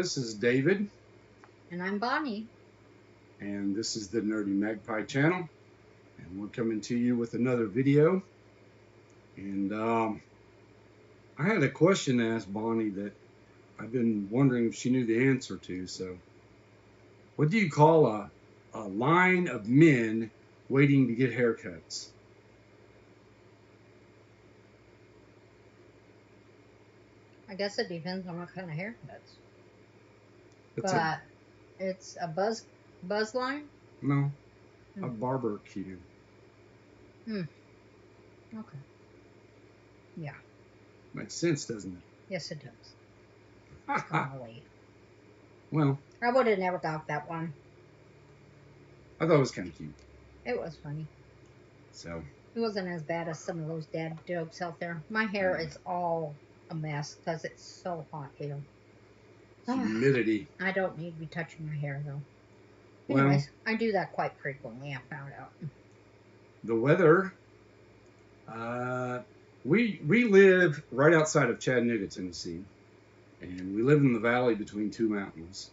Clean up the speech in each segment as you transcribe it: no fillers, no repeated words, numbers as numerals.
this is David. And I'm Bonnie. And this is the Nerdy Magpie channel. And we're coming to you with another video. And I had a question to ask Bonnie that I've been wondering if she knew the answer to. So, what do you call a line of men waiting to get haircuts? I guess it depends on what kind of haircuts. It's but it's a buzz line? No, a barbecue. Okay. Yeah. Makes sense, doesn't it? Yes, it does. Golly. Well, I would have never got that one. I thought it was kind of cute. It was funny. So. It wasn't as bad as some of those dad jokes out there. My hair is all a mess because it's so hot here. Humidity. I don't need to be touching my hair though. Well, anyways, I do that quite frequently, I found out. The weather, we live right outside of Chattanooga, Tennessee, and we live in the valley between two mountains.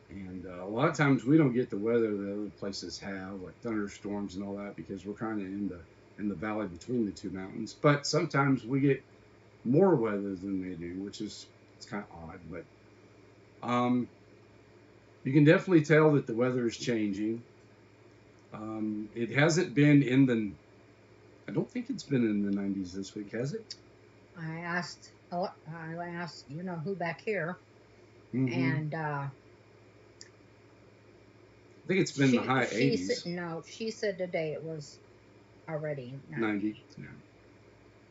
And a lot of times we don't get the weather that other places have, like thunderstorms and all that, because we're kind of in the valley between the two mountains. But sometimes we get more weather than they do, which is it's kind of odd. But you can definitely tell that the weather is changing. It hasn't been I don't think it's been in the 90s this week, has it? I asked, you know who back here, and I think it's been the high 80s. She said today it was already 90. Yeah.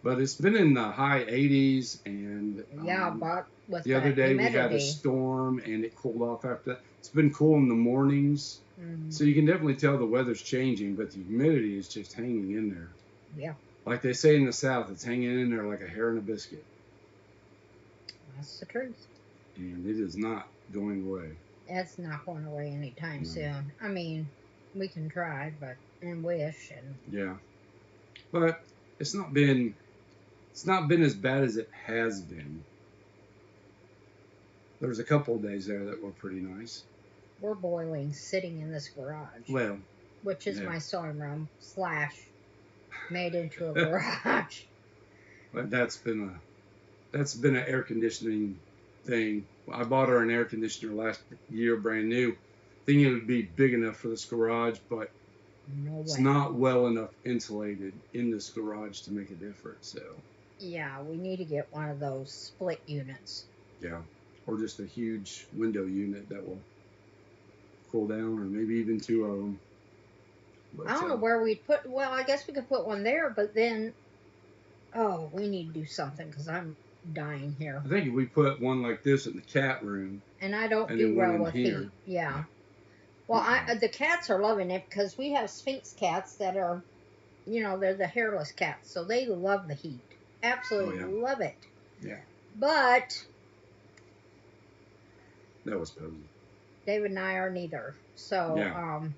But it's been in the high 80s, and but with the other day humidity. We had a storm, and it cooled off after that. It's been cool in the mornings, so you can definitely tell the weather's changing, but the humidity is just hanging in there. Yeah. Like they say in the South, it's hanging in there like a hair in a biscuit. That's the truth. And it is not going away. It's not going away anytime soon. I mean, we can try, and wish, and yeah. But it's not been as bad as it has been. There's a couple of days there that were pretty nice. We're boiling sitting in this garage. Well, which is my sewing room / made into a garage. But that's been an air conditioning thing. I bought her an air conditioner last year, brand new, thinking it would be big enough for this garage, but it's not well enough insulated in this garage to make a difference. So yeah, we need to get one of those split units. Yeah, or just a huge window unit that will cool down, or maybe even two of them. But, I don't know where we'd put. Well, I guess we could put one there, but then, we need to do something because I'm dying here. I think if we put one like this in the cat room, and I don't do well with heat. Yeah. Well, the cats are loving it because we have Sphinx cats that are, they're the hairless cats, so they love the heat. Absolutely love it. Yeah. But that was posy. David and I are neither. So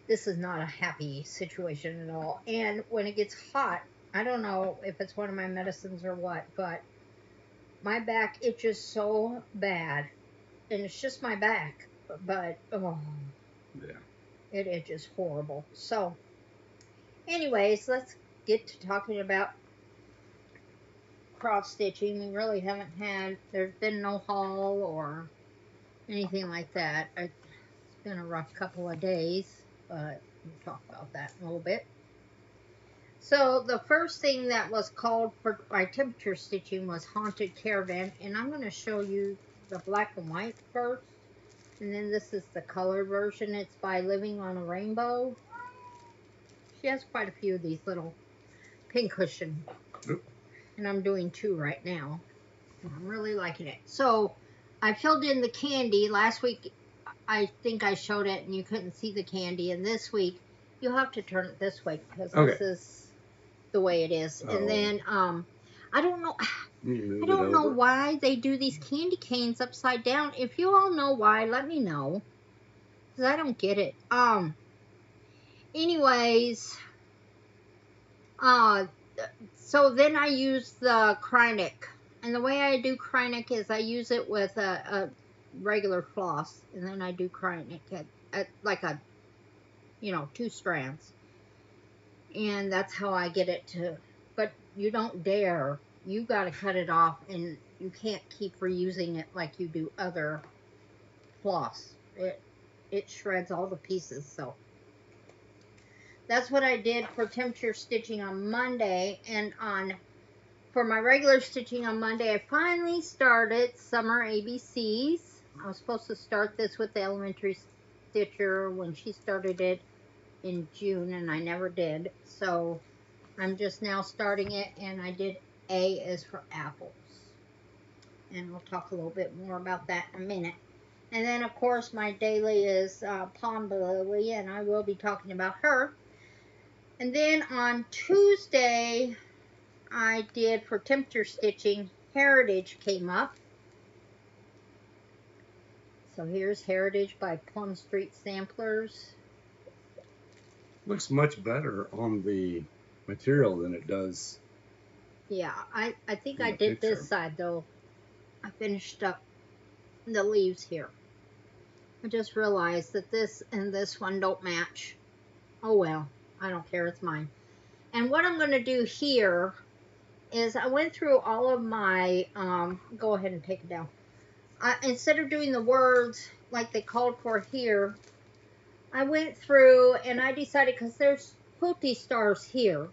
this is not a happy situation at all. And when it gets hot, I don't know if it's one of my medicines or what, but my back itches so bad. And it's just my back. But, it itches horrible. So, anyways, let's get to talking about cross stitching. We really haven't there's been no haul or anything like that. It's been a rough couple of days, but we'll talk about that in a little bit. So the first thing that was called for my temperature stitching was Haunted Caravan, and I'm going to show you the black and white first, and then this is the color version. It's by Living on a Rainbow. She has quite a few of these little pincushion, and I'm doing 2 right now. I'm really liking it. So I filled in the candy last week. I think I showed it and you couldn't see the candy, and this week you'll have to turn it this way because this is the way it is. And then I don't know why they do these candy canes upside down. If you all know why, let me know, because I don't get it. Anyways, so then I used the Kreinik And the way I do Krynic is I use it with a regular floss, and then I do Krynic at like a, 2 strands. And that's how I get it to, but you don't dare. You got to cut it off, and you can't keep reusing it like you do other floss. It shreds all the pieces, so. That's what I did for temperature stitching on Monday, and for my regular stitching on Monday, I finally started Summer ABCs. I was supposed to start this with the elementary stitcher when she started it in June, and I never did. So I'm just now starting it, and I did A is for apples. And we'll talk a little bit more about that in a minute. And then, of course, my daily is Pond Lily, and I will be talking about her. And then on Tuesday, I did for temperature stitching, Heritage came up. So here's Heritage by Plum Street Samplers. Looks much better on the material than it does. Yeah, I think I did this side, though. I finished up the leaves here. I just realized that this and this one don't match. Oh well, I don't care, it's mine. And what I'm going to do here is I went through all of my, go ahead and take it down. Instead of doing the words like they called for here, I went through and I decided, because there's quilty stars here.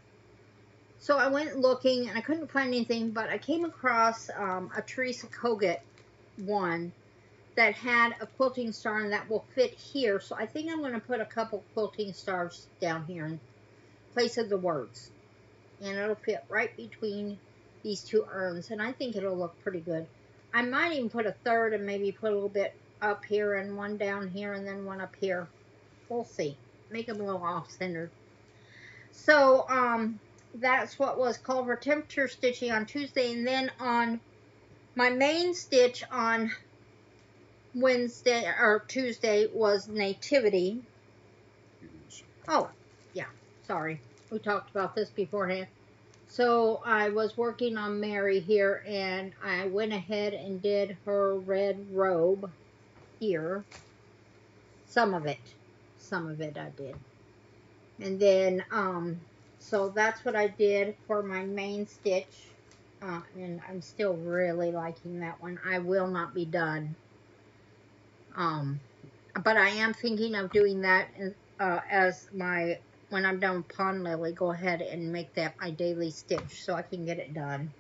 So I went looking and I couldn't find anything, but I came across a Teresa Kogut one that had a quilting star, and that will fit here. So I think I'm going to put a couple quilting stars down here in place of the words. And it'll fit right between these two urns, and I think it'll look pretty good. I might even put a third and maybe put a little bit up here and one down here and then one up here. We'll see. Make them a little off-centered. So, that's what was called for temperature stitching on Tuesday, and then on my main stitch on Wednesday or Tuesday was Nativity. Oh, yeah, sorry. We talked about this beforehand. So I was working on Mary here, and I went ahead and did her red robe here. Some of it I did. And then, so that's what I did for my main stitch. And I'm still really liking that one. I will not be done. But I am thinking of doing that as my, when I'm done with Pond Lily, go ahead and make that my daily stitch so I can get it done.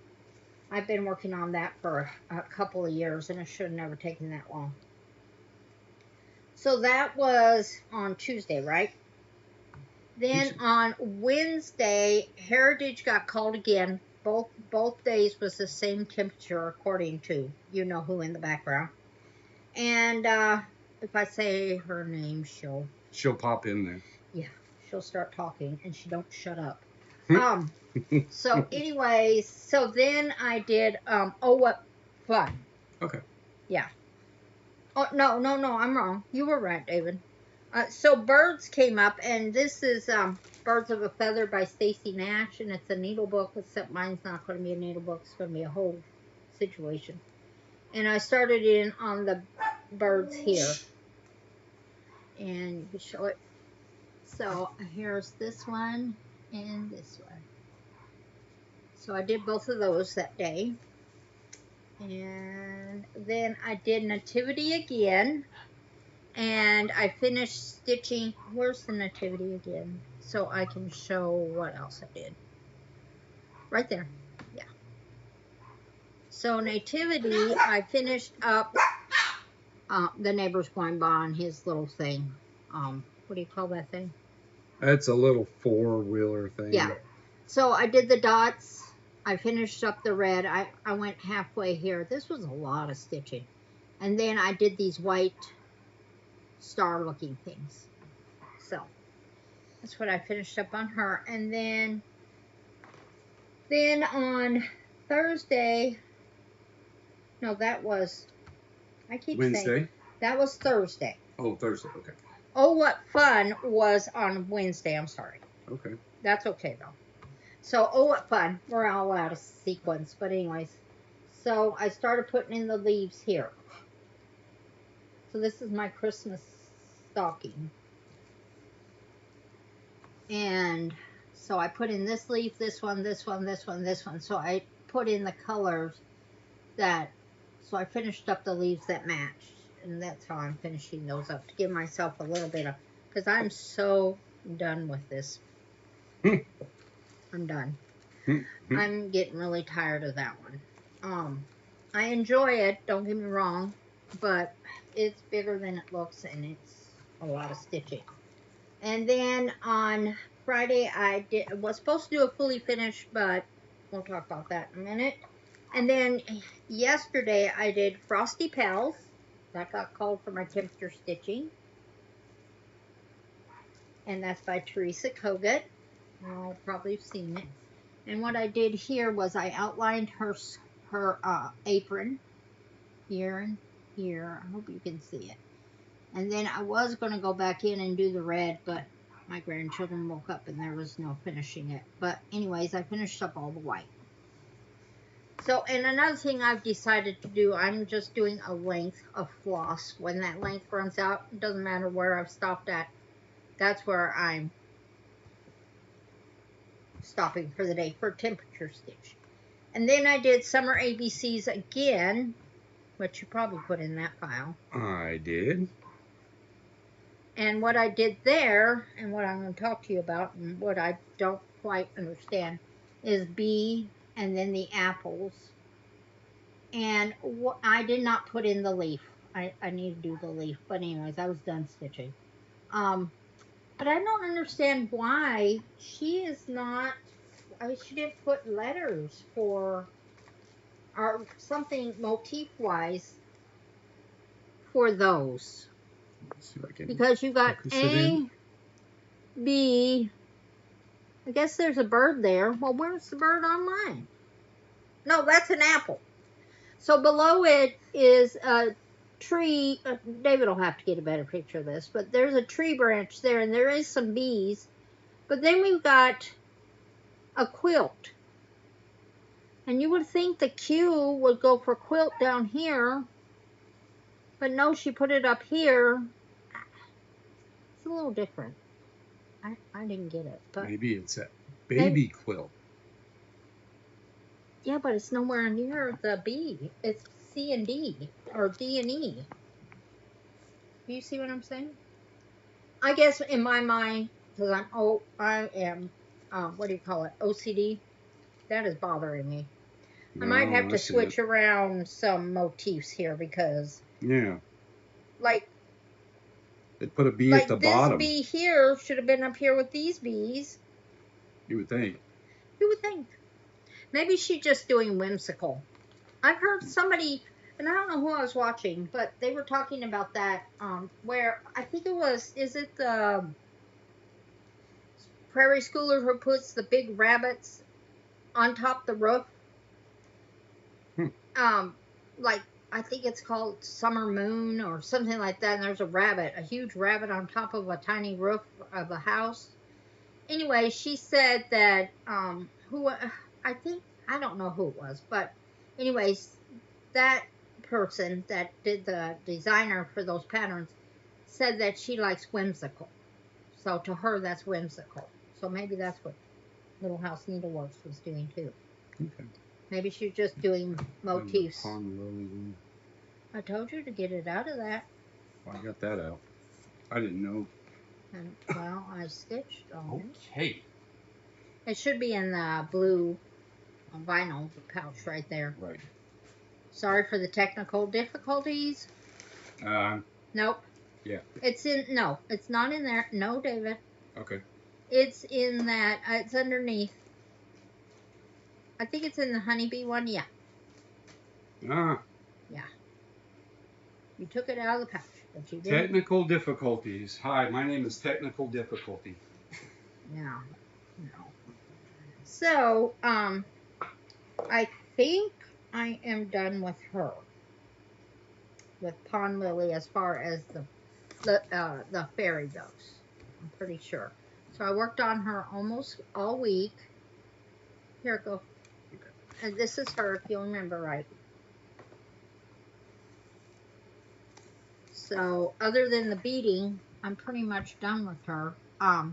I've been working on that for a couple of years, and it should have never taken that long. So that was on Tuesday, right? Then on Wednesday, Heritage got called again. Both days was the same temperature, according to you-know-who in the background. And if I say her name, she'll pop in there. Yeah, she'll start talking, and she don't shut up. So anyways, so then I did Oh What Fun. Okay. Yeah. Oh no, I'm wrong. You were right, David. So Birds came up, and this is Birds of a Feather by Stacy Nash, and it's a needle book, except mine's not going to be a needle book. It's going to be a whole situation. And I started in on the birds here. And you can show it. So here's this one and this one. So I did both of those that day. And then I did Nativity again. And I finished stitching. Where's the Nativity again? So I can show what else I did. Right there. Yeah. So Nativity, I finished up the neighbor's going by on his little thing. What do you call that thing? It's a little four-wheeler thing. Yeah. So I did the dots. I finished up the red. I went halfway here. This was a lot of stitching. And then I did these white star-looking things. So that's what I finished up on her. And then on Thursday, no, that was, I keep Wednesday? saying, that was Thursday. Oh, Thursday, okay. Oh, What Fun was on Wednesday, I'm sorry. Okay. That's okay, though. So, Oh, What Fun, we're all out of sequence, but anyways. So I started putting in the leaves here. So this is my Christmas stocking. And so I put in this leaf, this one, this one, this one, this one. So I put in the colors that, so I finished up the leaves that matched. And that's how I'm finishing those up, to give myself a little bit of, because I'm so done with this. I'm done. I'm getting really tired of that one. I enjoy it, don't get me wrong, but it's bigger than it looks and it's a lot of stitching. And then on Friday I was supposed to do a fully finished, but we'll talk about that in a minute. And then yesterday I did Frosty Pals. That got called for my temperature stitching. And that's by Teresa Kogut. You'll probably have seen it. And what I did here was I outlined her apron here and here. I hope you can see it. And then I was going to go back in and do the red, but my grandchildren woke up and there was no finishing it. But anyways, I finished up all the white. So, and another thing I've decided to do, I'm just doing a length of floss. When that length runs out, it doesn't matter where I've stopped at. That's where I'm stopping for the day for temperature stitch. And then I did summer ABCs again, which you probably put in that file. I did. And what I did there, and what I'm going to talk to you about, and what I don't quite understand, is B and then the apples. And I did not put in the leaf. I need to do the leaf. But anyways, I was done stitching. But I don't understand why she is not, she didn't put letters for, or something motif-wise for those. Let's see if I can because you got A, B, I guess there's a bird there. Well, where's the bird on mine? No, that's an apple. So below it is a tree. David will have to get a better picture of this, but there's a tree branch there, and there is some bees. But then we've got a quilt. And you would think the Q would go for quilt down here, but no, she put it up here. It's a little different. I didn't get it. But maybe it's a baby quilt. Yeah, but it's nowhere near the B. It's C and D, or D and E. Do you see what I'm saying? I guess in my mind, because I am, what do you call it, OCD? That is bothering me. I might have to switch around some motifs here because... Yeah. Like... They put a bee at the bottom. This bee here should have been up here with these bees. You would think. You would think. Maybe she's just doing whimsical. I've heard somebody, and I don't know who I was watching, but they were talking about that, where, I think it was, is it the prairie schooler who puts the big rabbits on top of the roof? Like, I think it's called Summer Moon or something like that, and there's a rabbit, a huge rabbit on top of a tiny roof of a house. Anyway, she said that, I don't know who it was, but anyways, that person that did the designer for those patterns said that she likes whimsical. So to her, that's whimsical. So maybe that's what Little House Needleworks was doing too. Okay. Maybe she's just doing motifs. I told you to get it out of that. Well, I got that out. I didn't know. And, well, I stitched on it. Okay. It should be in the blue vinyl pouch right there. Right. Sorry for the technical difficulties. Nope. Yeah. No, it's not in there. No, David. Okay. It's in that, it's underneath. I think it's in the honeybee one, yeah. Ah. Yeah. You took it out of the pouch, but you didn't. Technical difficulties. Hi, my name is Technical Difficulty. No. So, I think I am done with her. With Pond Lily as far as the fairy goes. I'm pretty sure. So I worked on her almost all week. Here, go. And this is her, if you'll remember right. So other than the beading, I'm pretty much done with her. I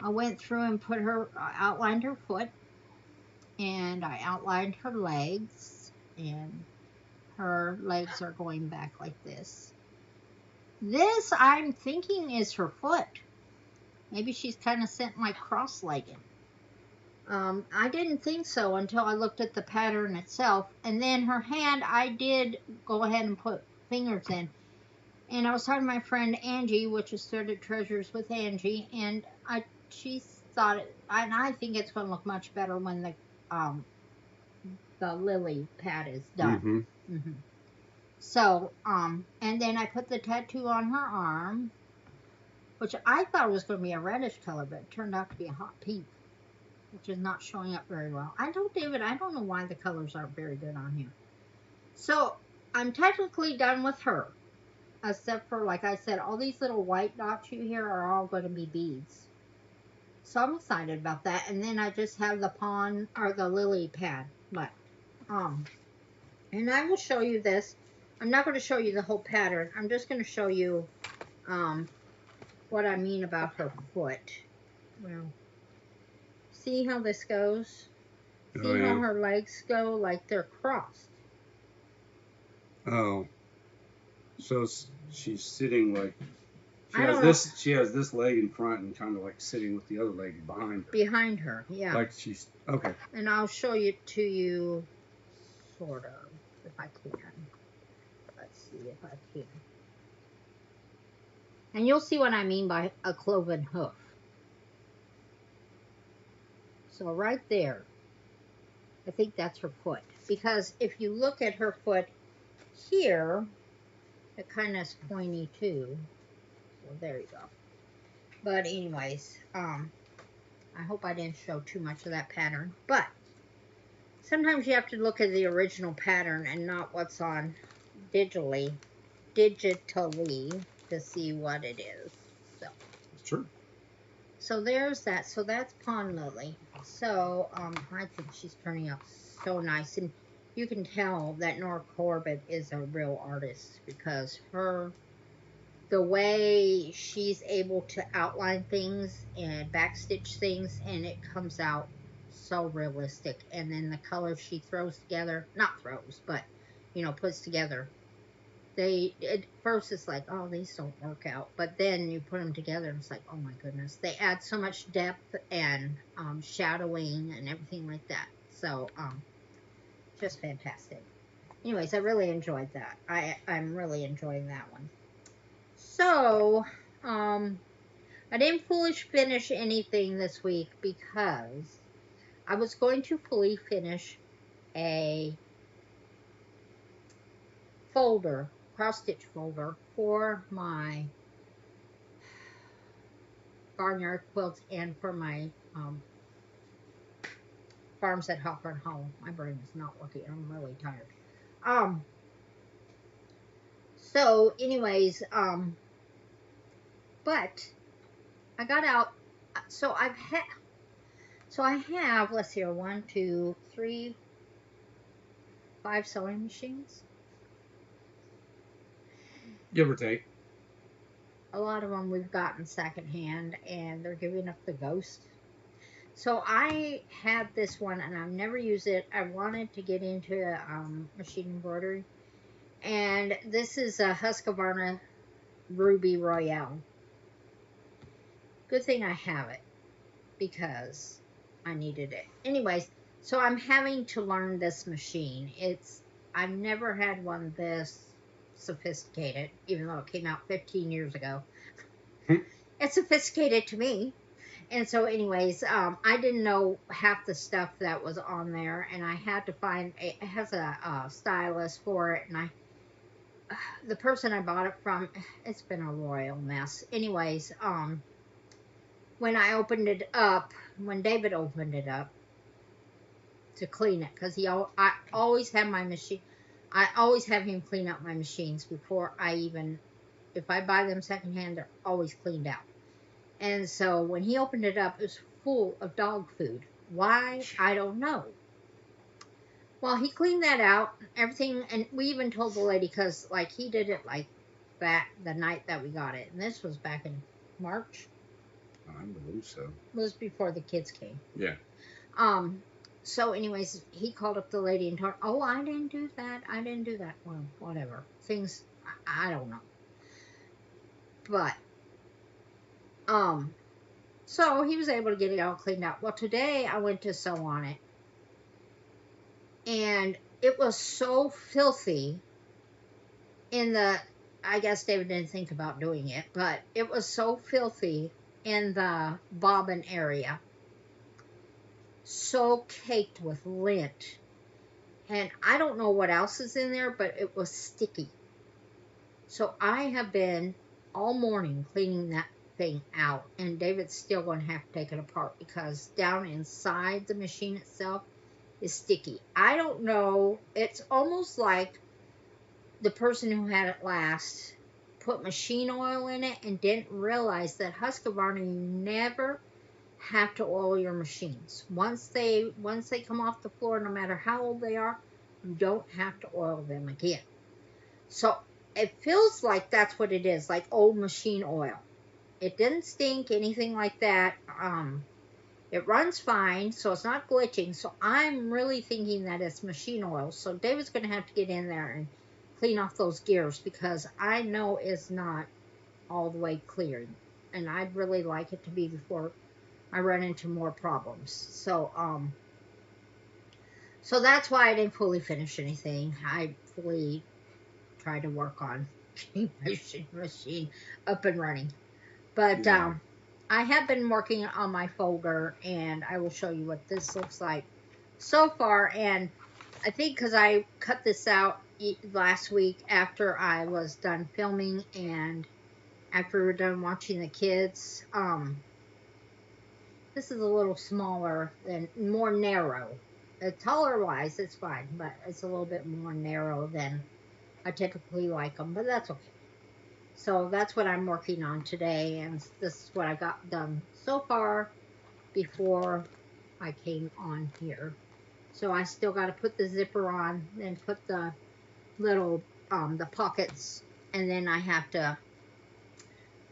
went through and put her, outlined her foot, and I outlined her legs, and her legs are going back like this. This, I'm thinking, is her foot. Maybe she's kind of sent like cross-legged. I didn't think so until I looked at the pattern itself. And then her hand, I did go ahead and put fingers in. And I was talking to my friend Angie, which is Threaded Treasures with Angie, and she thought it, and I think it's going to look much better when the lily pad is done. Mm-hmm. Mm-hmm. So, and then I put the tattoo on her arm, which I thought was going to be a reddish color, but it turned out to be a hot pink, which is not showing up very well. I told David, I don't know why the colors aren't very good on here. So, I'm technically done with her, except for, like I said, all these little white dots you hear are all going to be beads. So, I'm excited about that. And then I just have the pawn, or the lily pad left. And I will show you this. I'm not going to show you the whole pattern. I'm just going to show you what I mean about her foot. Well, see how this goes? See how her legs go? Like they're crossed. Oh. So she's sitting like... She has this leg in front and kind of like sitting with the other leg behind her. Behind her, yeah. Like she's... Okay. And I'll show it to you, sort of, if I can. Let's see if I can. And you'll see what I mean by a cloven hoof. So right there, I think that's her foot. Because if you look at her foot here, it kind of is pointy too. So there you go. But anyways, I hope I didn't show too much of that pattern. But sometimes you have to look at the original pattern and not what's on digitally to see what it is. So That's true. So there's that. So that's Pond Lily. So I think she's turning out so nice, and you can tell that Nora Corbett is a real artist because the way she's able to outline things and backstitch things, and it comes out so realistic. And then the colors she throws together, not throws, but puts together. At first it's like, oh, these don't work out, but then you put them together and it's like, oh my goodness, they add so much depth and shadowing and everything like that. So just fantastic. Anyways, I really enjoyed that. I'm really enjoying that one. So I didn't finish anything this week because I was going to fully finish a folder, cross-stitch folder for my barnyard quilts and for my farms at Hopper and Hollow. My brain is not working. I'm really tired. So anyways, but I got out. So I have, let's see here, 1, 2, 3, 5 sewing machines. Give or take. A lot of them we've gotten secondhand, and they're giving up the ghost. So I had this one, and I've never used it. I wanted to get into machine embroidery, and this is a Husqvarna Ruby Royale. Good thing I have it, because I needed it. Anyways, so I'm having to learn this machine. I've never had one this sophisticated, even though it came out 15 years ago. It's sophisticated to me. And so anyways, I didn't know half the stuff that was on there, and I had to find, it has a stylus for it, and the person I bought it from, it's been a royal mess. Anyways, when I opened it up, when David opened it up to clean it, because I always have my machine, I always have him clean out my machines before if I buy them secondhand, they're always cleaned out. And so when he opened it up, it was full of dog food. Why? I don't know. Well, he cleaned that out, everything, and we even told the lady, because he did it back the night that we got it. And this was back in March. I believe so. It was before the kids came. Yeah. So anyways, he called up the lady and told her, oh, I didn't do that. I didn't do that. Well, whatever. Things, I don't know. But, so he was able to get it all cleaned out. Well, today I went to sew on it. And it was so filthy I guess David didn't think about doing it, but it was so filthy in the bobbin area. So caked with lint. And I don't know what else is in there, but it was sticky. So I have been all morning cleaning that thing out. And David's still going to have to take it apart because down inside the machine itself is sticky. I don't know. It's almost like the person who had it last put machine oil in it and didn't realize that Husqvarna, you never have to oil your machines. Once they come off the floor, no matter how old they are, you don't have to oil them again. So it feels like that's what it is, like old machine oil. It didn't stink, anything like that. It runs fine, so it's not glitching. So I'm really thinking that it's machine oil. So David's going to have to get in there and clean off those gears because I know it's not all the way cleared. And I'd really like it to be before I run into more problems. So that's why I didn't fully finish anything. I fully tried to work on getting my machine up and running. But Yeah. I have been working on my folder, and I will show you what this looks like so far. And I think because I cut this out last week after I was done filming and after we were done watching the kids, this is a little smaller and more narrow. Taller wise, it's fine, but it's a little bit more narrow than I typically like them, but that's okay. So that's what I'm working on today, and this is what I got done so far before I came on here. So I still got to put the zipper on, then put the little, the pockets, and then I have to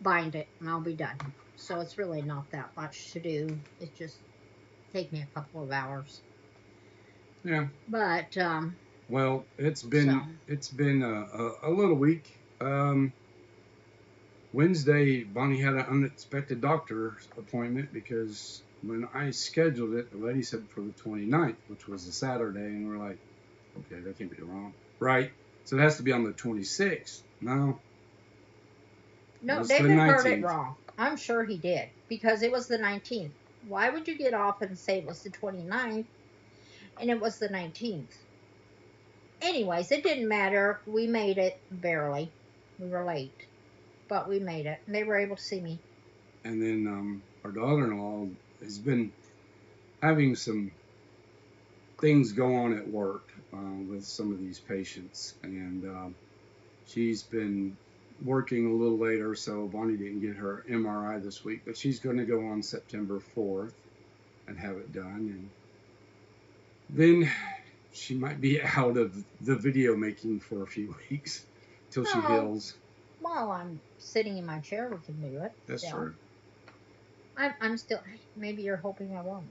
bind it, and I'll be done. So it's really not that much to do. It just take me a couple of hours. Yeah. But well, it's been a little week. Wednesday, Bonnie had an unexpected doctor's appointment because when I scheduled it, the lady said for the 29th, which was a Saturday, and we're like, okay, that can't be wrong, right? So it has to be on the 26th. No, David heard it wrong. I'm sure he did because it was the 19th. Why would you get off and say it was the 29th and it was the 19th? Anyways, it didn't matter. We made it barely. We were late, but we made it. And they were able to see me. And then our daughter-in-law has been having some things go on at work with some of these patients, and she's been working a little later, so Bonnie didn't get her MRI this week, but she's going to go on September 4th and have it done, and then she might be out of the video making for a few weeks till she heals. While I'm sitting in my chair, we can do it. That's true. I'm still, maybe you're hoping I won't.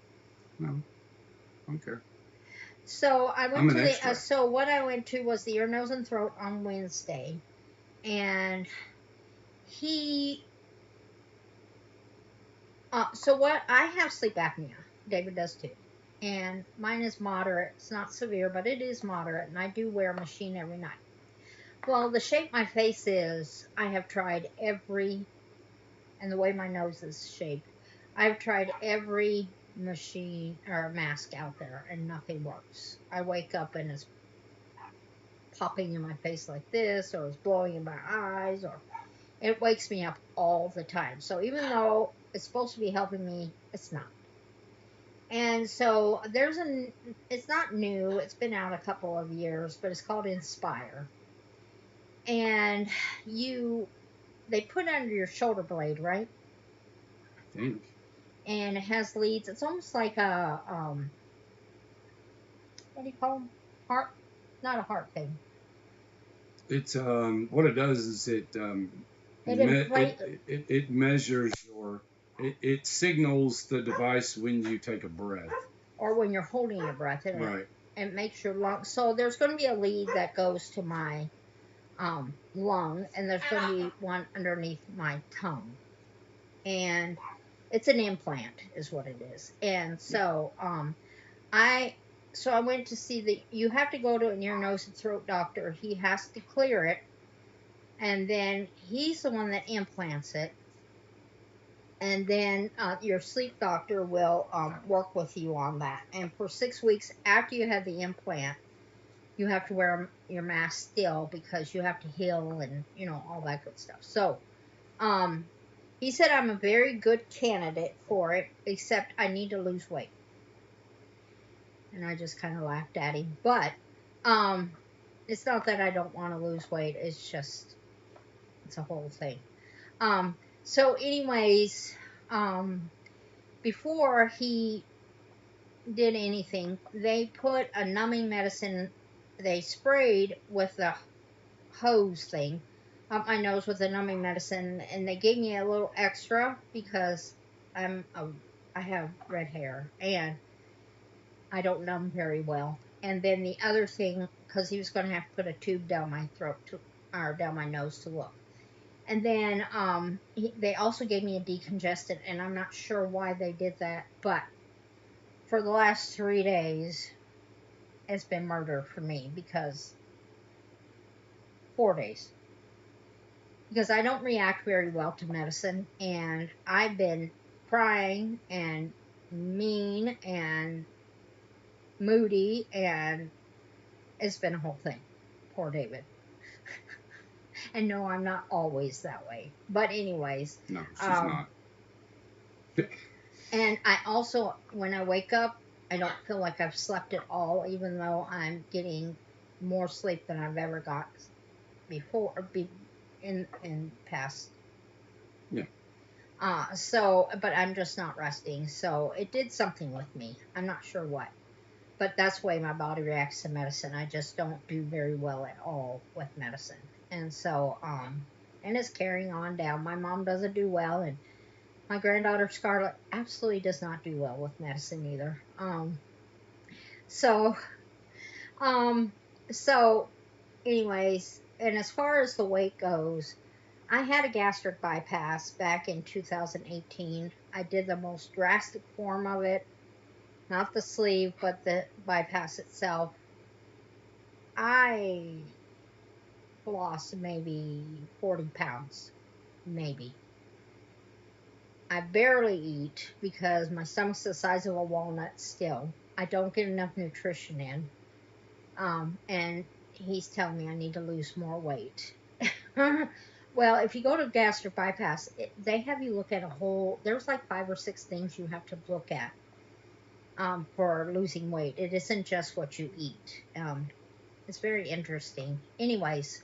No, I don't care. So I went to the, so what I went to was the ear, nose, and throat on Wednesday. And so what, I have sleep apnea. David does too. And mine is moderate. It's not severe, but it is moderate. And I do wear a machine every night. Well, the shape my face is, I have tried and the way my nose is shaped, I've tried every machine or mask out there, and nothing works. I wake up and it's popping in my face like this, or it's blowing in my eyes, or it wakes me up all the time. So even though it's supposed to be helping me, it's not. And so it's not new, it's been out a couple of years, but it's called Inspire. And they put it under your shoulder blade, right? I think. And it has leads. It's almost like a, what do you call them? Heart? Not a heart thing. It's what it does is It inflate it measures it signals the device when you take a breath. or when you're holding your breath, and Right. it makes your lungs. So there's going to be a lead that goes to my lung, and there's going to be one underneath my tongue, and it's an implant, is what it is. And so I so I went to see the. You have to go to an ear, nose, and throat doctor. He has to clear it, and then he's the one that implants it. And then your sleep doctor will work with you on that. And for 6 weeks after you have the implant, you have to wear your mask still because you have to heal and all that good stuff. So, he said I'm a very good candidate for it, except I need to lose weight. And I just kind of laughed at him. But it's not that I don't want to lose weight. It's just it's a whole thing. So, anyways, before he did anything, they put a numbing medicine. They sprayed with the hose thing up my nose with the numbing medicine, and they gave me a little extra because I have red hair and I don't numb very well. And then the other thing, because he was going to have to put a tube down my throat or down my nose to look. And then they also gave me a decongestant, and I'm not sure why they did that, but for the last 3 days, it's been murder for me because 4 days. Because I don't react very well to medicine, and I've been crying and mean and moody, and it's been a whole thing. Poor David. And no, I'm not always that way. But anyways. No, she's not. And I also, when I wake up, I don't feel like I've slept at all, even though I'm getting more sleep than I've ever got before, in past. Yeah. But I'm just not resting. So it did something with me. I'm not sure what. But that's the way my body reacts to medicine. I just don't do very well at all with medicine. And so, and it's carrying on down. My mom doesn't do well, and my granddaughter Scarlett absolutely does not do well with medicine either. So anyways, and as far as the weight goes, I had a gastric bypass back in 2018. I did the most drastic form of it, not the sleeve, but the bypass itself. I lost maybe 40 pounds, maybe. I barely eat because my stomach's the size of a walnut still. I don't get enough nutrition in. And he's telling me I need to lose more weight. Well, if you go to gastric bypass, they have you look at there's like 5 or 6 things you have to look at for losing weight. It isn't just what you eat. It's very interesting. Anyways,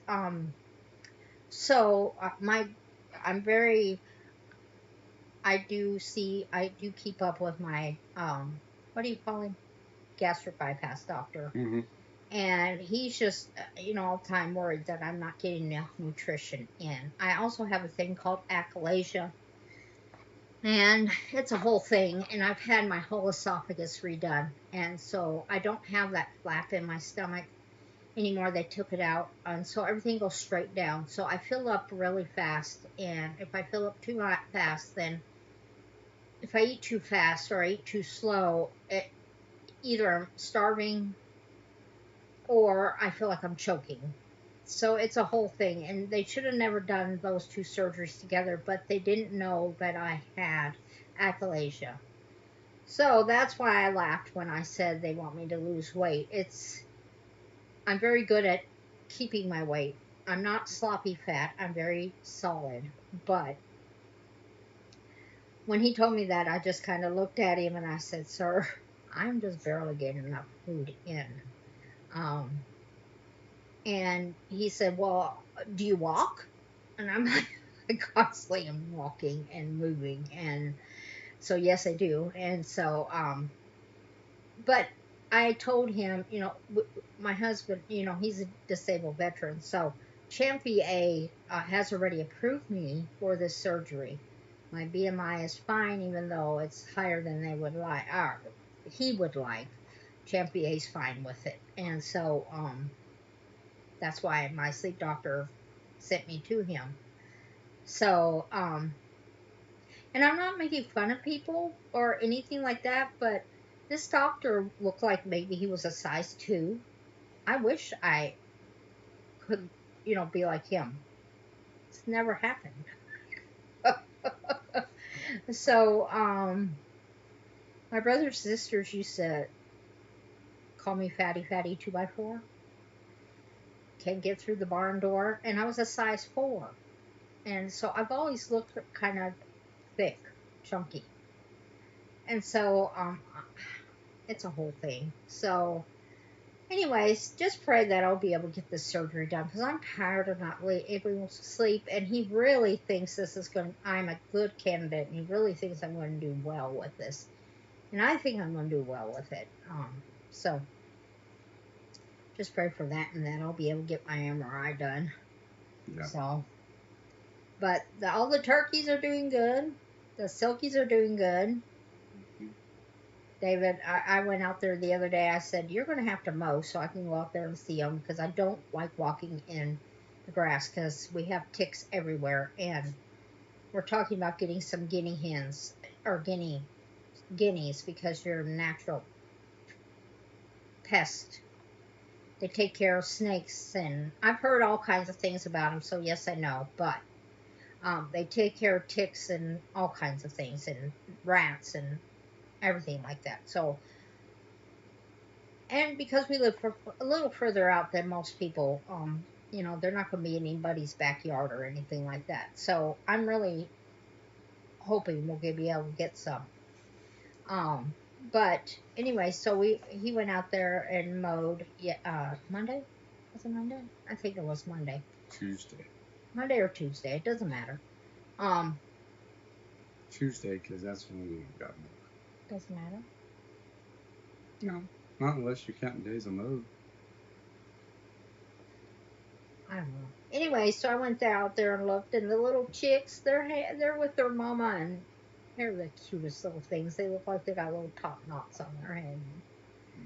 so I do keep up with my, what do you call him? Gastric bypass doctor. Mm-hmm. And he's just, all the time worried that I'm not getting enough nutrition in. I also have a thing called achalasia. And it's a whole thing. And I've had my whole esophagus redone. And so I don't have that flap in my stomach anymore. They took it out. And so everything goes straight down. So I fill up really fast. And if I fill up too fast, then if I eat too fast or I eat too slow, either I'm starving or I feel like I'm choking. So it's a whole thing. And they should have never done those 2 surgeries together, but they didn't know that I had achalasia. So that's why I laughed when I said they want me to lose weight. I'm very good at keeping my weight. I'm not sloppy fat. I'm very solid. But when he told me that, I just kind of looked at him and I said, "Sir, I'm just barely getting enough food in." And he said, "Well, do you walk?" And I'm like, I constantly am walking and moving. And so, yes, I do. And so, but I told him, my husband, he's a disabled veteran. So Champy has already approved me for this surgery. My BMI is fine, even though it's higher than they would like, or he would like. Champier's fine with it, and so that's why my sleep doctor sent me to him. So and I'm not making fun of people or anything like that, but this doctor looked like maybe he was a size 2. I wish I could, be like him. It's never happened. So, my brothers and sisters used to call me Fatty 2x4. Can't get through the barn door, and I was a size 4. And so I've always looked kind of thick, chunky. And so, it's a whole thing. So, anyways, just pray that I'll be able to get this surgery done because I'm tired of not able to sleep. And he really thinks I'm a good candidate, and he really thinks I'm going to do well with this. And I think I'm going to do well with it. So, just pray for that, and then I'll be able to get my MRI done. Yeah. So, but all the turkeys are doing good. The silkies are doing good. David, I went out there the other day. I said, you're going to have to mow so I can go out there and see them because I don't like walking in the grass because we have ticks everywhere. And we're talking about getting some guinea hens or guineas because they're a natural pest. They take care of snakes, and I've heard all kinds of things about them, so yes, I know. But they take care of ticks and all kinds of things, and rats and everything like that. So, and because we live a little further out than most people, they're not going to be in anybody's backyard or anything like that. So I'm really hoping we'll be able to get some. But anyway, so he went out there and mowed. Monday? Was it Monday? I think it was Monday. Tuesday. Monday or Tuesday, it doesn't matter. Tuesday, because that's when we got mowed. Doesn't matter. No, not unless you're counting days of mowed. I don't know. Anyway, so I went out there and looked, and the little chicks, they're with their mama, and they're the cutest little things. They look like they got little top knots on their head.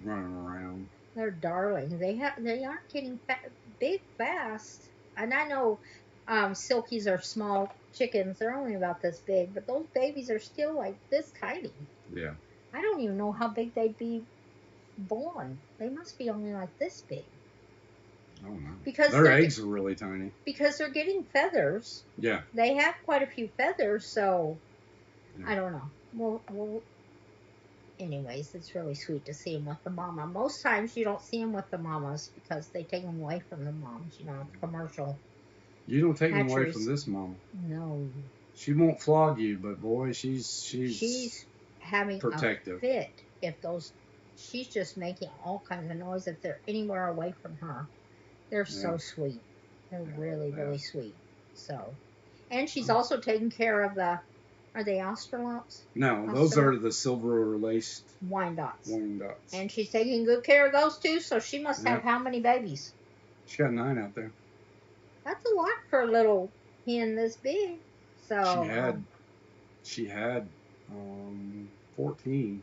Running around. They're darling. They aren't getting big fast. And I know silkies are small chickens. They're only about this big, but those babies are still like this tiny. Yeah. I don't even know how big they'd be born. They must be only like this big. I don't know. Because their eggs are really tiny. Because they're getting feathers. Yeah. They have quite a few feathers, so yeah. I don't know. Well, anyways, it's really sweet to see them with the mama. Most times you don't see them with the mamas because they take them away from the moms, the commercial. You don't take them away from this mama. No. She won't flog you, but boy, she's having protective. A fit she's just making all kinds of noise if they're anywhere away from her. They're so sweet. They're really, really sweet. So, and she's also taking care of are they Australops? No, those are the silver laced Wyandottes. Wyandottes. And she's taking good care of those too, so she must have how many babies? She got 9 out there. That's a lot for a little hen this big. So she had 14.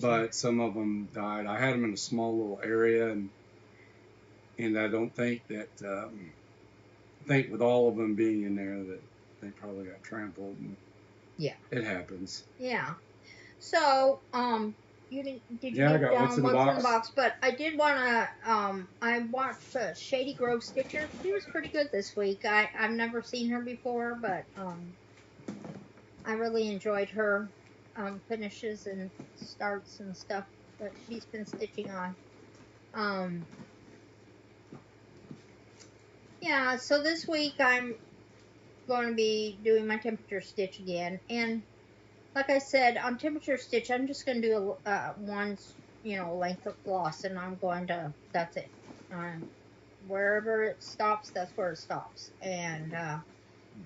But some of them died. I had them in a small little area, and I don't think that with all of them being in there that they probably got trampled. And it happens. Yeah. So you did you I get got down what's in the box? But I did want to I watched Shady Grove Stitcher. She was pretty good this week. I've never seen her before, but I really enjoyed her finishes and starts and stuff that she's been stitching on. Yeah, so this week I'm going to be doing my temperature stitch again, and like I said, on temperature stitch I'm just going to do one length of floss, and that's it. Wherever it stops, that's where it stops. And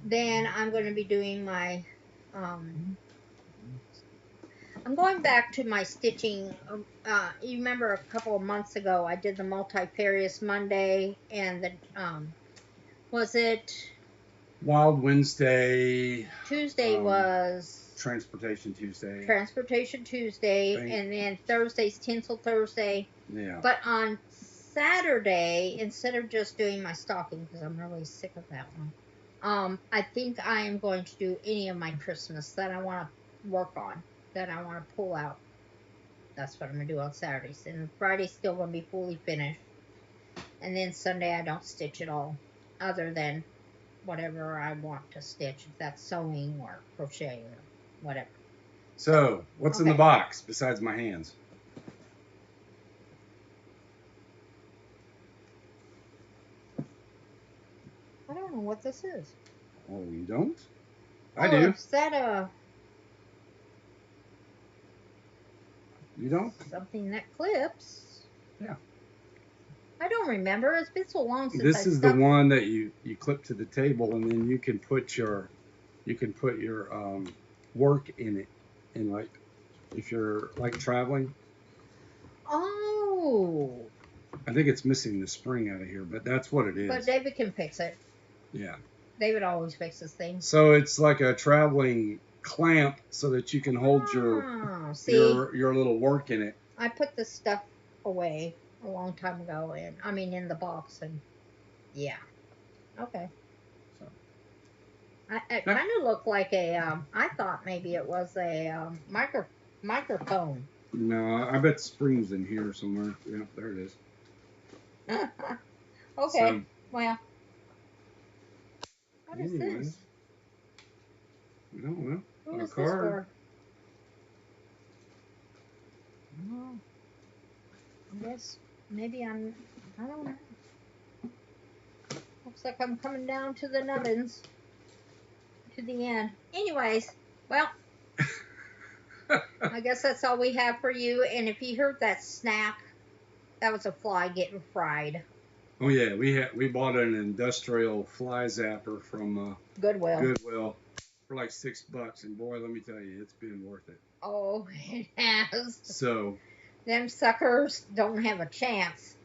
then I'm going to be doing my I'm going back to my stitching. You remember a couple of months ago I did the multifarious Monday and the Was it Wild Wednesday, Tuesday was Transportation Tuesday. Transportation Tuesday, Thank- and then Thursday's Tinsel Thursday. Yeah. But on Saturday, instead of just doing my stocking, because I'm really sick of that one, I think I am going to do any of my Christmas that I want to work on, that I want to pull out. That's what I'm going to do on Saturdays. And Friday's still going to be fully finished. And then Sunday I don't stitch at all, other than whatever I want to stitch, if that's sewing or crochet or whatever. So, what's in the Okay. box besides my hands? I don't know what this is. Oh, you don't? I Oh, do. is that a You don't? something that clips? Yeah. I don't remember. It's been so long since This I is the stuck. one that you clip to the table, and then you can put your work in it, and like if you're like traveling. Oh, I think it's missing the spring out of here, but that's what it is. but David can fix it. Yeah. David always fixes things. So it's like a traveling clamp, so that you can hold See, your little work in it. I put this stuff away a long time ago, and I mean in the box, and yeah, okay. So. It kind of looked like a. I thought maybe it was a microphone. No, I bet springs in here somewhere. Yeah, there it is. Okay. So, Well, what is anyways, this? I don't know. Who A is this card. for? Oh, I guess maybe I don't know. Looks like I'm coming down to the nubbins. To the end. Anyways, well, I guess that's all we have for you. And if you heard that snap, that was a fly getting fried. Oh yeah, we bought an industrial fly zapper from Goodwill for like $6, and boy, let me tell you, it's been worth it. Oh, it has. So them suckers don't have a chance.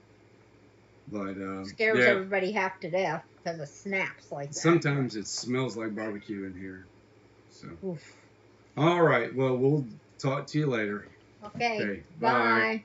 But scares everybody half to death because it snaps like that. Sometimes it smells like barbecue in here. So. Oof. All right. Well, we'll talk to you later. Okay. Okay. Bye. Bye.